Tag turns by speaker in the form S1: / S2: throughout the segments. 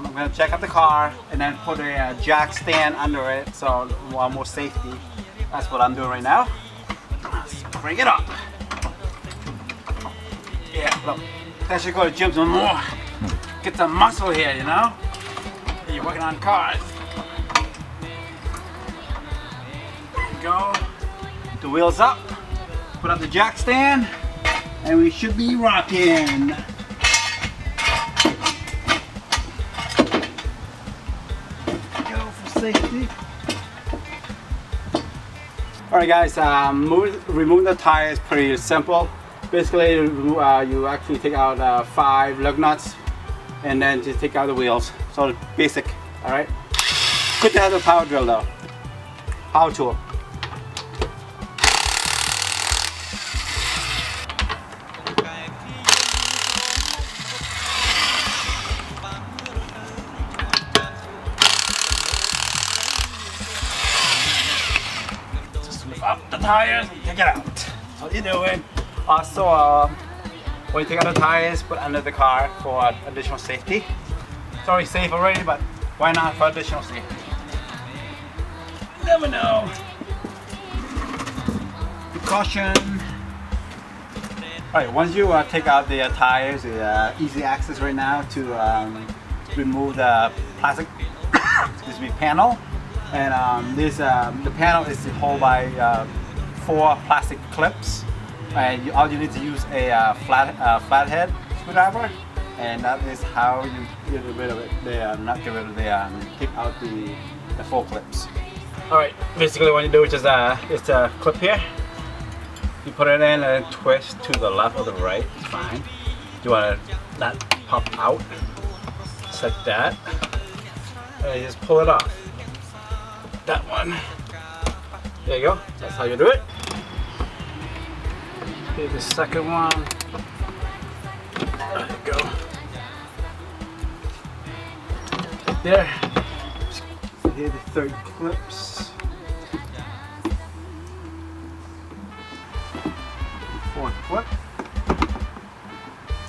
S1: I'm gonna check out the car and then put a jack stand under it, so more safety. That's what I'm doing right now. Let's bring it up. Yeah, look, that should go to gym some more. Get some muscle here, you know? You're working on cars. There you go. The wheels up. Put up the jack stand, and we should be rocking. Go for safety. Alright guys, remove the tire is pretty simple. Basically, you actually take out 5 lug nuts and then just take out the wheels. So basic, alright? Good to have the power drill though. Power tool. Up the tires and take it out. That's what you're doing. Also, when you take out the tires, put under the car for additional safety. It's already safe already, but why not for additional safety? You never know. Caution. Alright, once you take out the tires, the easy access right now to remove the plastic excuse me, panel. And the panel is held by 4 plastic clips, and all you need to use a flathead screwdriver, and that is how you get rid of it. Take out the 4 clips. All right, basically what you do is just a clip here. You put it in and twist to the left or the right. It's fine. You want to not pop out, just like that, and you just pull it off. That one. There you go. That's how you do it. Here's the second one. There you go. Right there. Here's the 3rd clips. 4th clip.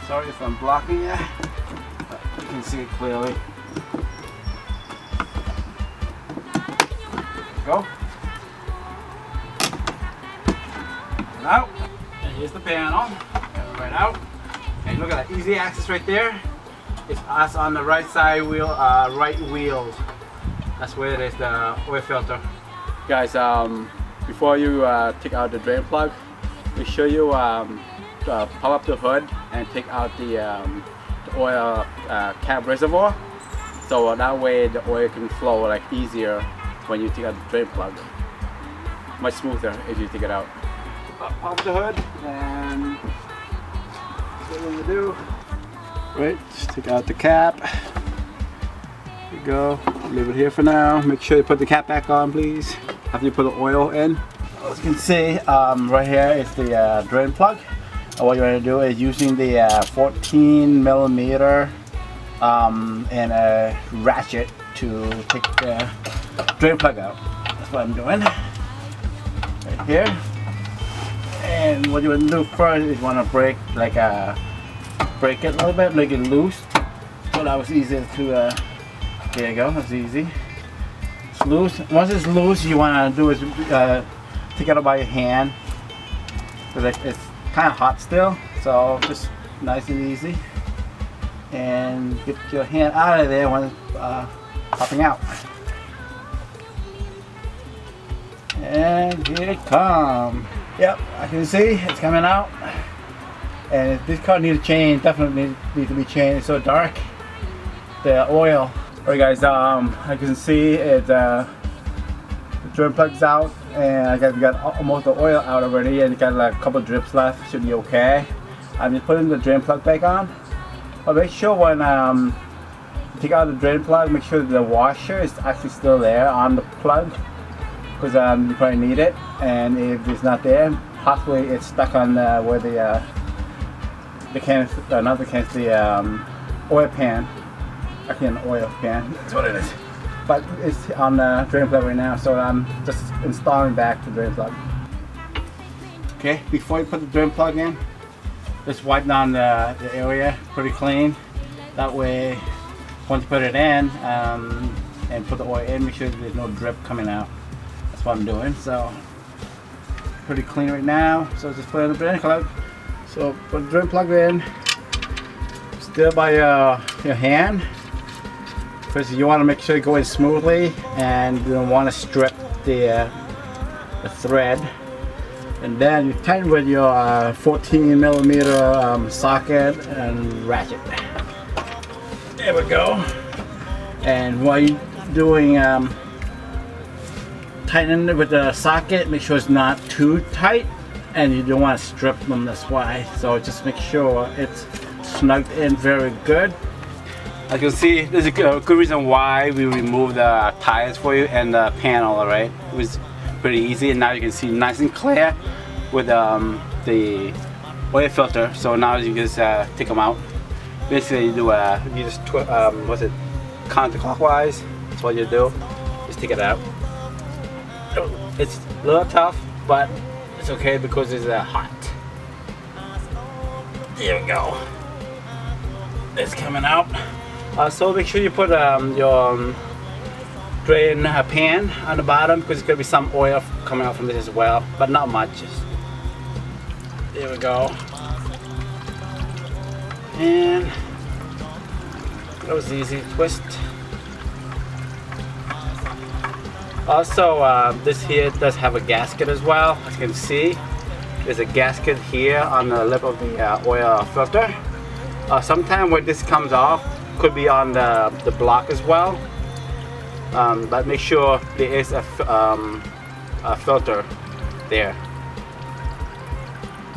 S1: Sorry if I'm blocking you, but you can see it clearly. Go. And out. And here's the panel. Get it right out. And look at that easy access right there. It's us on the right side wheel, right wheel. That's where it is, the oil filter. Guys, before you take out the drain plug, we show you pop up the hood and take out the oil cap reservoir. So that way the oil can flow like easier when you take out the drain plug. Much smoother if you take it out. Pop the hood and that's what you do. Right, just take out the cap. There you go. Leave it here for now. Make sure you put the cap back on, please. After you put the oil in. As you can see, right here is the drain plug. And what you want to do is using the 14 millimeter and a ratchet to take the drain plug out. That's what I'm doing right here. And what you want to do first is you want to break it a little bit, make it loose. So that was easy to there you go, that's easy. It's loose. Once it's loose, you want to do is take it out by your hand, because it's kind of hot still, so just nice and easy. And get your hand out of there when it's popping out. And here it comes. Yep, I can see it's coming out. And this car needs to change, definitely needs to be changed. It's so dark. The oil. Alright guys, I can see it, the drain plug's out, and I guess we got almost the oil out already, and you got like a couple drips left. Should be okay. I'm just putting the drain plug back on. But make sure when you take out the drain plug, make sure the washer is actually still there on the plug, because you probably need it. And if it's not there, possibly it's stuck on where the oil pan. Actually an oil pan, that's what it is. But it's on the drain plug right now, so I'm just installing back the drain plug. Okay, before you put the drain plug in, just wipe down the area pretty clean. That way once you put it in and put the oil in, make sure there's no drip coming out. That's what I'm doing. So pretty clean right now. So just put it in the drain plug. So put the drain plug in. Still by your hand. Because you want to make sure it goes smoothly, and you don't want to strip the thread. And then you tighten with your 14 millimeter socket and ratchet. There we go. And while you're doing tightening it with the socket, make sure it's not too tight, and you don't want to strip them. That's why. So just make sure it's snugged in very good. As you can see, there's a good reason why we removed the tires for you and the panel. Alright, it was pretty easy, and now you can see nice and clear with the oil filter. So now you can just take them out. Basically, you just counterclockwise. That's what you do. Just take it out. It's a little tough, but it's okay because it's hot. There we go. It's coming out. So make sure you put your drain pan on the bottom, because there's gonna be some oil coming out from this as well, but not much. There we go. And that was easy. Twist. Also, this here does have a gasket as well. As you can see, there's a gasket here on the lip of the oil filter. Sometimes when this comes off, could be on the block as well. But make sure there is a filter there.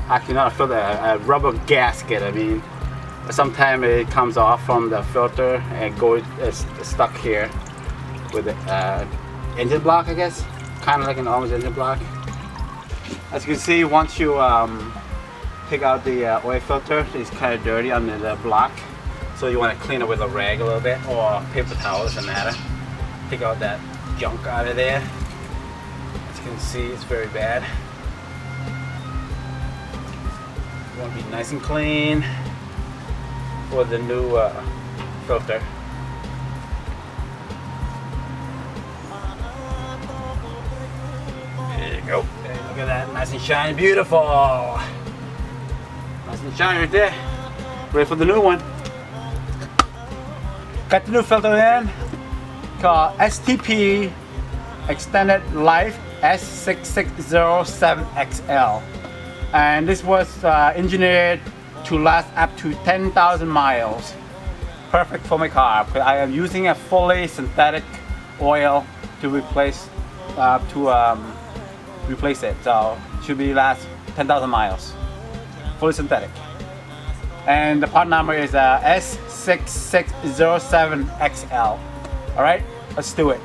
S1: Actually, not a filter, a rubber gasket. I mean, sometimes it comes off from the filter and it's stuck here with the engine block, I guess. Kind of like an almost engine block. As you can see, once you take out the oil filter, it's kind of dirty under the block. So you want to clean it with a rag a little bit, or paper towel, doesn't matter. Take out that junk out of there. As you can see, it's very bad. You want to be nice and clean for the new filter. There you go. Hey, look at that, nice and shiny, beautiful. Nice and shiny right there. Ready for the new one. Got the new filter in, called STP Extended Life S6607XL, and this was engineered to last up to 10,000 miles. Perfect for my car, because I am using a fully synthetic oil to replace it. So it should be last 10,000 miles, fully synthetic. And the part number is S6607XL. All right, let's do it.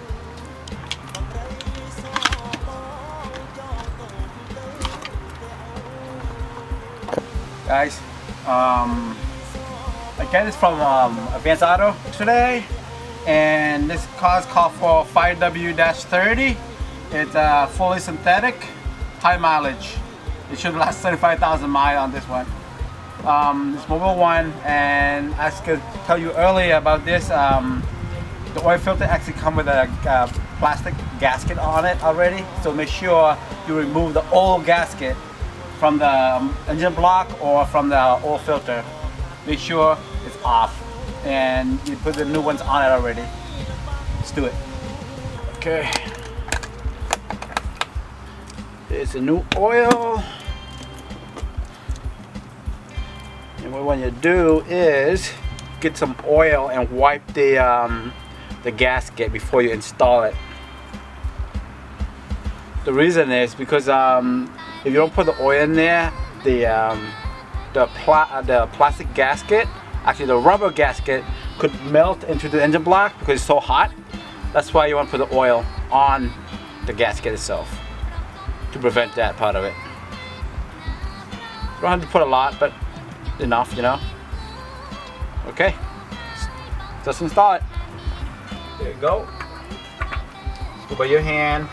S1: Guys, I got this from Advance Auto today, and this car's called for 5W-30. It's fully synthetic, high mileage. It should last 35,000 miles on this one. It's Mobile One, and as I could tell you earlier about this, the oil filter actually comes with a plastic gasket on it already. So make sure you remove the old gasket from the engine block or from the oil filter. Make sure it's off, and you put the new ones on it already. Let's do it. Okay. Here's the new oil. And what we want you to do is get some oil and wipe the gasket before you install it. The reason is because if you don't put the oil in there, the plastic gasket, actually the rubber gasket, could melt into the engine block because it's so hot. That's why you want to put the oil on the gasket itself to prevent that part of it. You don't have to put a lot, but enough, you know. Okay, just install it. There you go. Go by your hand.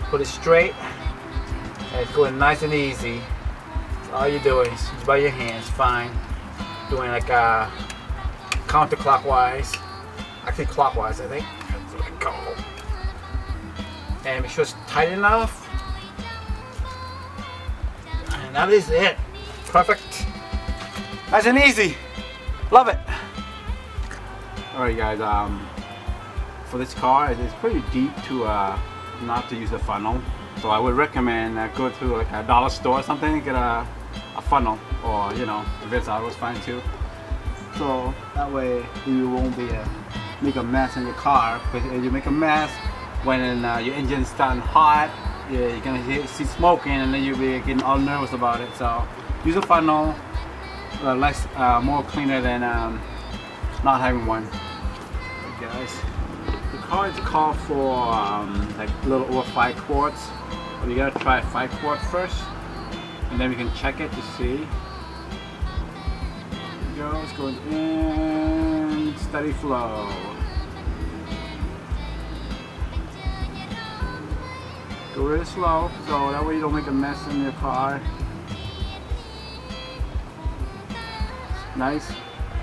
S1: Put it straight. It's going nice and easy. So all you're doing is by your hands, fine. Doing like counterclockwise. Actually clockwise, I think. That's what it go. And make sure it's tight enough. And that is it. Perfect. Nice and easy. Love it. Alright guys, for this car, it's pretty deep to not to use a funnel. So I would recommend go to like a dollar store or something and get a funnel, or you know, if it's out, it's fine too. So that way you won't be make a mess in your car, because if you make a mess when your engine's starting hot, you're gonna see smoking and then you'll be getting all nervous about it. So use a funnel, more cleaner than not having one. Okay, guys, the car is called for like a little over 5 quarts. But you gotta try 5 quarts first, and then we can check it to see. There we go, it's going in, steady flow. Go really slow, so that way you don't make a mess in your car. Nice,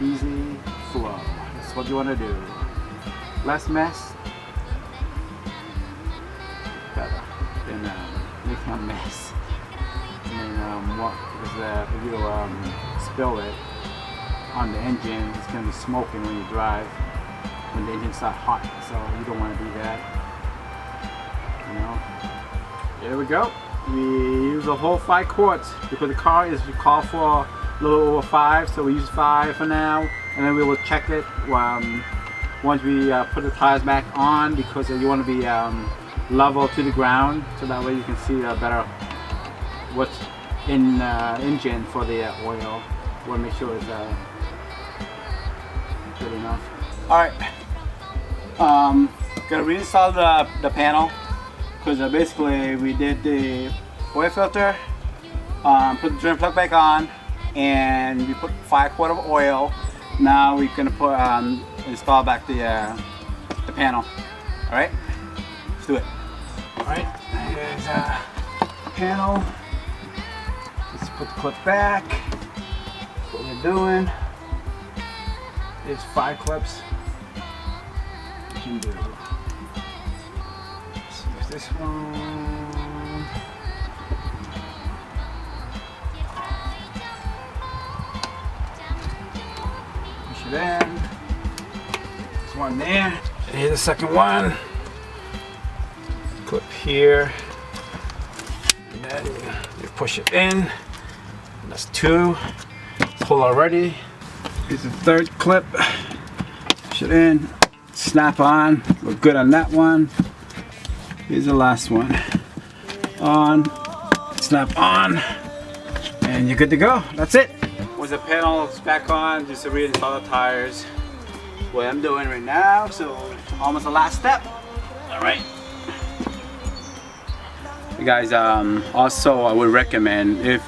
S1: easy flow. That's what you want to do. Less mess, better than making a mess. And because if you spill it on the engine, it's going to be smoking when you drive, when the engine starts hot. So you don't want to do that. You know. There we go. We use a whole 5 quarts because the car is called for a little over 5, so we use 5 for now, and then we will check it once we put the tires back on, because you want to be level to the ground, so that way you can see better what's in engine for the oil. You want to make sure it's good enough. All right, gonna reinstall the panel. Because basically we did the oil filter, put the drain plug back on, and we put 5 quarts of oil. Now we're gonna put install back the panel. All right, let's do it. All right, here's the panel. Let's put the clip back. That's what we're doing. There's 5 clips you can do. This one. Push it in. There's one there. Here's the second one. Clip here. And then you push it in. That's 2. It's full already. Here's the third clip. Push it in. Snap on. Look good on that one. Here's the last one. On, snap on, and you're good to go. That's it. Once the panel's back on, just to reinstall the tires. What I'm doing right now, so almost the last step. All right. You guys, also I would recommend if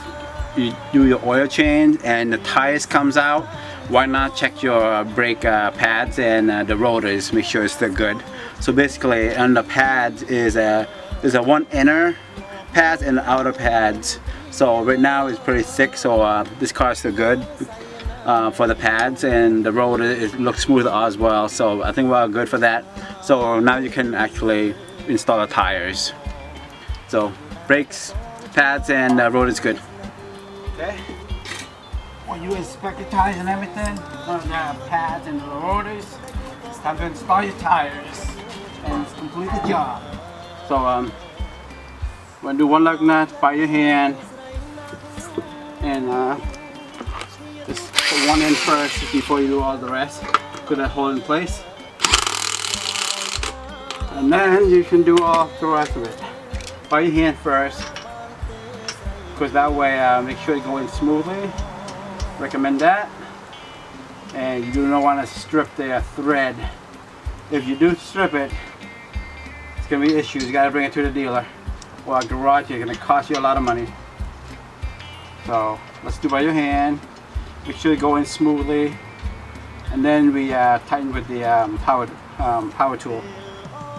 S1: you do your oil change and the tires comes out, why not check your brake pads and the rotors, make sure it's still good. So basically on the pads there's a one inner pads and outer pads. So right now it's pretty thick, so this car is still good for the pads, and the rotor looks smooth as well. So I think we're good for that. So now you can actually install the tires. So brakes, pads, and rotor is good. Okay. When you inspect the tires and everything, the pads and the rotors, it's time to install your tires and complete the job. So we're gonna do one lug nut by your hand, and just put one in first before you do all the rest. Put that hole in place, and then you can do all the rest of it by your hand first, because that way make sure it goes in smoothly. Recommend that. And you do not want to strip the thread. If you do strip it, it's going to be issues. You got to bring it to the dealer or a garage. It's going to cost you a lot of money. So let's do by your hand. Make sure it goes in smoothly, and then we tighten with the power tool.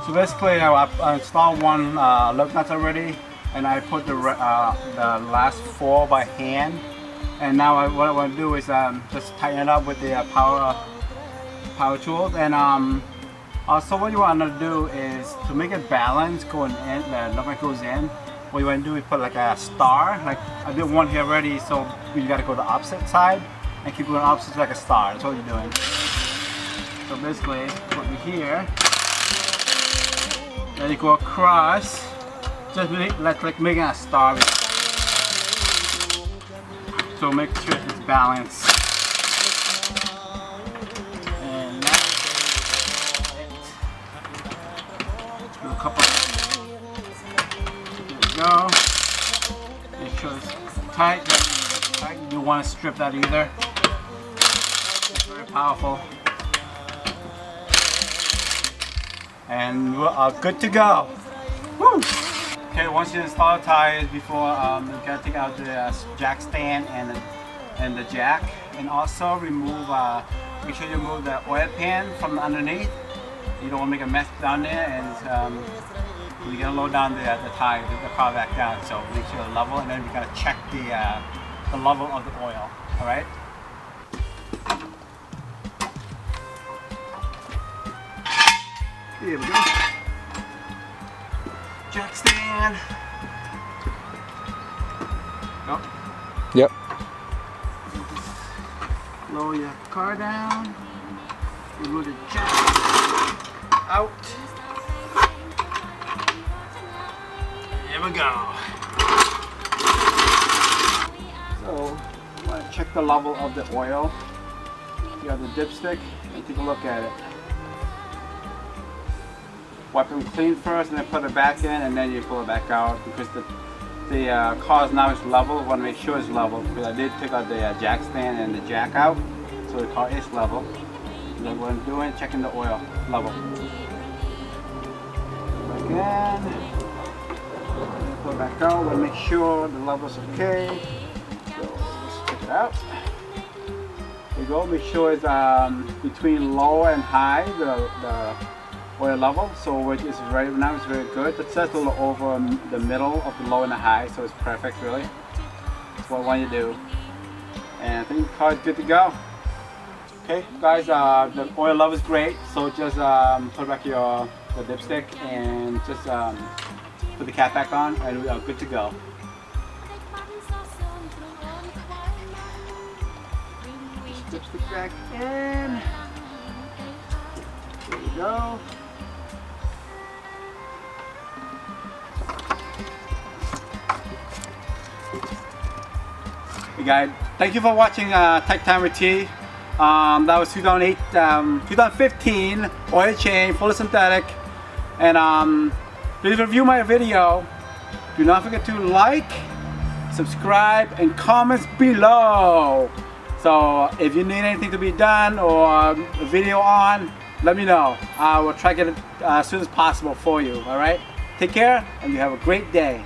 S1: So basically I installed one lug nut already. and I put the last 4 by hand. And now what I want to do is just tighten it up with the power tools. And also what you want to do is to make it balance going in, the number goes in. What you want to do is put like a star. Like I did one here already, so you got to go the opposite side and keep going opposite like a star. That's what you're doing. So basically, put it here. Then you go across, just like making a star. So make sure it's balanced. And that's it. Do a couple. There we go. Make sure it's tight. You don't want to strip that either. It's very powerful. And we're good to go. Woo! Okay, once you install the tires, before you gotta take out the jack stand and the jack, and also remove. Make sure you remove the oil pan from underneath. You don't want to make a mess down there, and you gotta load down the tire, the car back down. So make sure the level, and then we gotta check the level of the oil. All right. Here we go. Jack stand. Go.
S2: Yep.
S1: Lower your car down. Remove the jack out. Here we go. So, you want to check the level of the oil. You have the dipstick and take a look at it. Wipe them clean first and then put it back in, and then you pull it back out, because the car now is level. I want to make sure it's level, because I did take out the jack stand and the jack out, so the car is level. And then what I'm doing, checking the oil level. Again, pull it back out. Want to make sure the level's okay. So let's check it out. There you go. Make sure it's between low and high, the oil level. So which is right now it's very good. It sets a little over the middle of the low and the high, so it's perfect really. That's what I want you to do. And I think the car is good to go. Okay guys, the oil level is great, so just put back the dipstick and just put the cap back on, and we are good to go. Dipstick back in. There we go. Hey guys, thank you for watching Tech Time with T. That was 2015 oil change, fully synthetic. And please review my video. Do not forget to like, subscribe, and comments below. So if you need anything to be done or a video on, let me know. I will try to get it as soon as possible for you. All right. Take care, and you have a great day.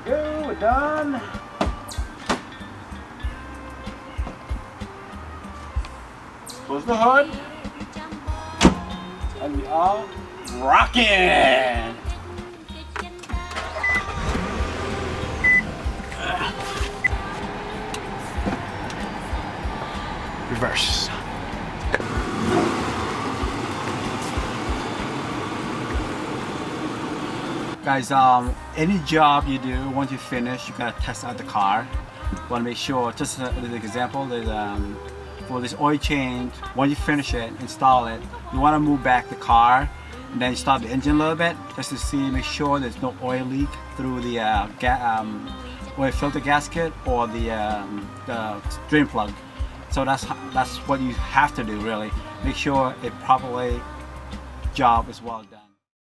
S1: There we go. We're done. Close the hood, and we are rocking. Reverse. Guys, any job you do, once you finish, you gotta test out the car. Want to make sure. Just as an example, there's for this oil change, once you finish it, install it, you want to move back the car and then stop the engine a little bit just to see, make sure there's no oil leak through the oil filter gasket or the drain plug. So that's what you have to do really. Make sure it properly job is well done.